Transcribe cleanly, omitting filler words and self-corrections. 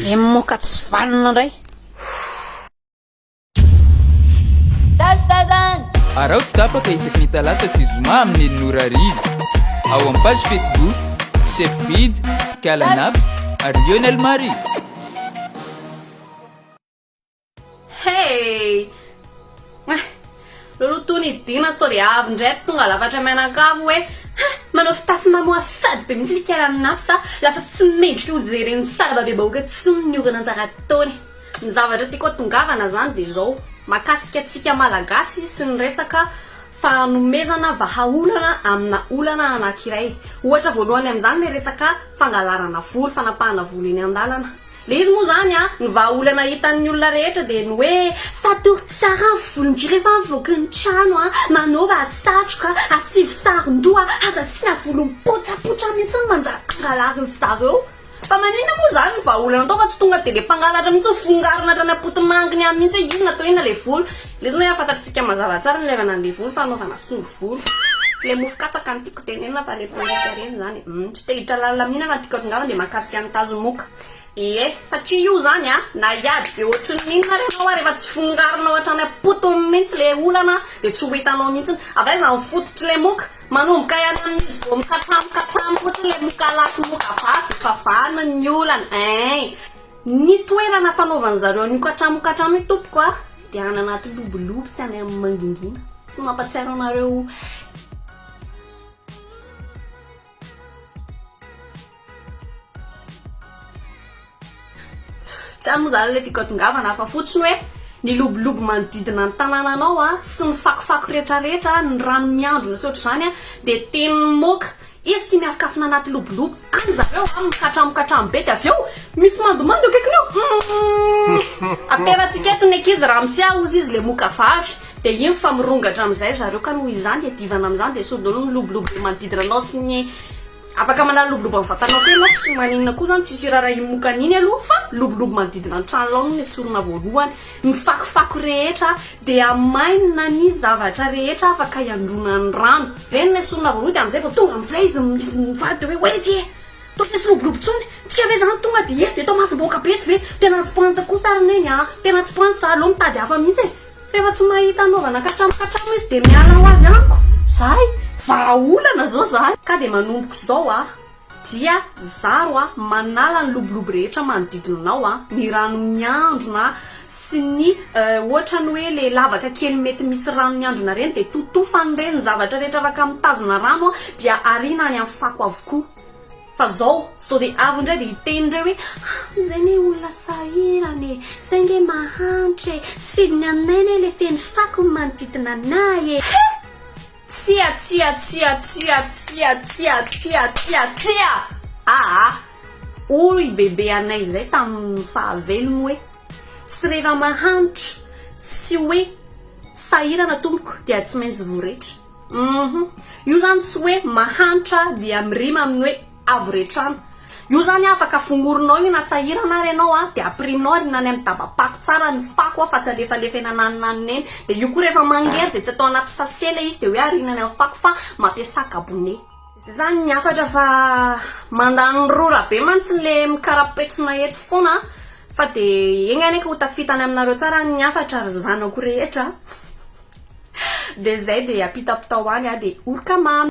Le moka tsy vanina indray. Arao tsy tapaka isaky ny talata sy zoma amin'ny Elinora Arivo. Ao amin'ny page Facebook Chef Bid, Kalanaps ary Lionel Marie. Hey! Lolo tony dina sao dia avy indray tonga lafatra mianakavo hoe manao fitafy mamoa fady be mihitsy Kalanaps lasa tsy mendrika ho jereny salaba be bahoaka tsy niorana anjara taony. Ny zavatra tiako tongavana zany dia zao makasika antsika malagasy sy ny resaka fanomezana vahaolana amina olana anankiray. Ohatra voalohany amin'izany le resaka fangalarana volo, fanapahana volo eny an-dalana. Le izy moa zany ny vahaolana hitan'ny olona rehetra dia ny hoe fatory tsara ny volon-dry rehefa mivoaka ny trano manaova satroka, asivo saron-doha, aza asiana volo mipotrapotra mihitsy manjary angalariny zareo. Fa manina moa zany ny vahaolana atao fa tsy tonga dia le mpangalatra mihitsy fongarina hatrany apotimanginy amin'ny mihitsy hoe inona atao inona le volo. Le zany hoe afantatritsika mazava tsara ny levana an'le volo fanaovana solo volo. Tsy le mofo katsaka ny tiako tenenina fa le politika reny zany. Tsy tehitra lalina minina fa ny tiako tongavana dia makasika ny tazomoka. Satria io zany na iady be ohatrin'iny na renao rehefa tsy fongarinao hatrany apotony mihitsy le olana dia tsy ho hitanao mihitsy. Avy zany fototry le moka manomboka ihany amin'izy vao mikatramokatramo fotsiny le moka lasy moka vaky fafana ny olana. Ny toerana fanaovany zareo ny katramokatramo io tompoko dia any anaty lobolobo sy any amin'ny mangingina. Tsy mampatsiaro anareo tsy moa zany le tiako tongavana fa fotsiny hoe ny lobolobo manodidina ny tanànanao sy ny fakofako rehetrarehetra ny rano miandrona sy ohatr'izany dia teniny moka izy tia miafokafona anaty lobolobo any zareo mikatramokatramo be dia avy eo misy mandomando akaikinao aterantsika eto ny ankizy raha misy ozy izy le moka vavy dia iny fa mirongatra amin'izay zareo ka noho izany dia divana amin'izany dia sody aloha ny lobolobo le manodidina anao sy ny afaka manala lobolobo amin'ny vatanao koa ianao tsy maninona koa zany tsisy raha imoka an'iny aloha fa lobolobo manodidina ny tranonao no esorina voalohany ny fakofako rehetra dia amainina ny zavatra rehetra afaka iandrona ny rano reny ny esorina voalohany dia amin'izay vao tonga amin'izay izy mivady hoe oety to fisy lobolobo tsony tsika ve zany tonga dia dia tao masim-boaka bety ve tena tsy poanta koa sarana eny tena tsy poanta sa aloha mitady hafa mihitsy rehefa tsy mahita anaovana katramokatramo izy dia miala ho azy anko zay vahaolana zao zany ka dia manomboko zao dia zaro manala ny lobolobo rehetra manodidina anao ny rano miandrona sy ny ohatra ny hoe le lavaka kely mety misy rano miandrona reny dia totofany reny ny zavatra rehetra afaka mitazona rano dia arina any amin'ny fako avokoa. Fa zao sao dia avy indray dia hitenindreo hoe zay ne olona sahirany zay nge mahantra tsy fidiny aminay le feny fako manodidina anay Oy bebe anay zay tamin'ny fahavelony hoe tsy rehefa mahantra sy hoe sahirana tompoko dia tsy maintsy voretra. Io zany tsy hoe mahantra dia mirima amin'ny hoe avoretrano. Io zany afaka fongorinao io na sahirana ary ianao dia ampiriminao ary nany amin'ny dabapako tsara ny fako fa tsy alefalefena nanonanina eny dia io koa rehefa mangery dia tsy atao anaty sasela izy dia hoe arinany amin'ny fako fa mampiasa kabone. Izay zany ny afatra fa mandany rora be mantsy le mikarapetsina eto foana fa dia eny aneka ho tafitany aminareo tsara ny afatra ary zanako rehetra dia zay dia apitapita ho any dia orika mamy.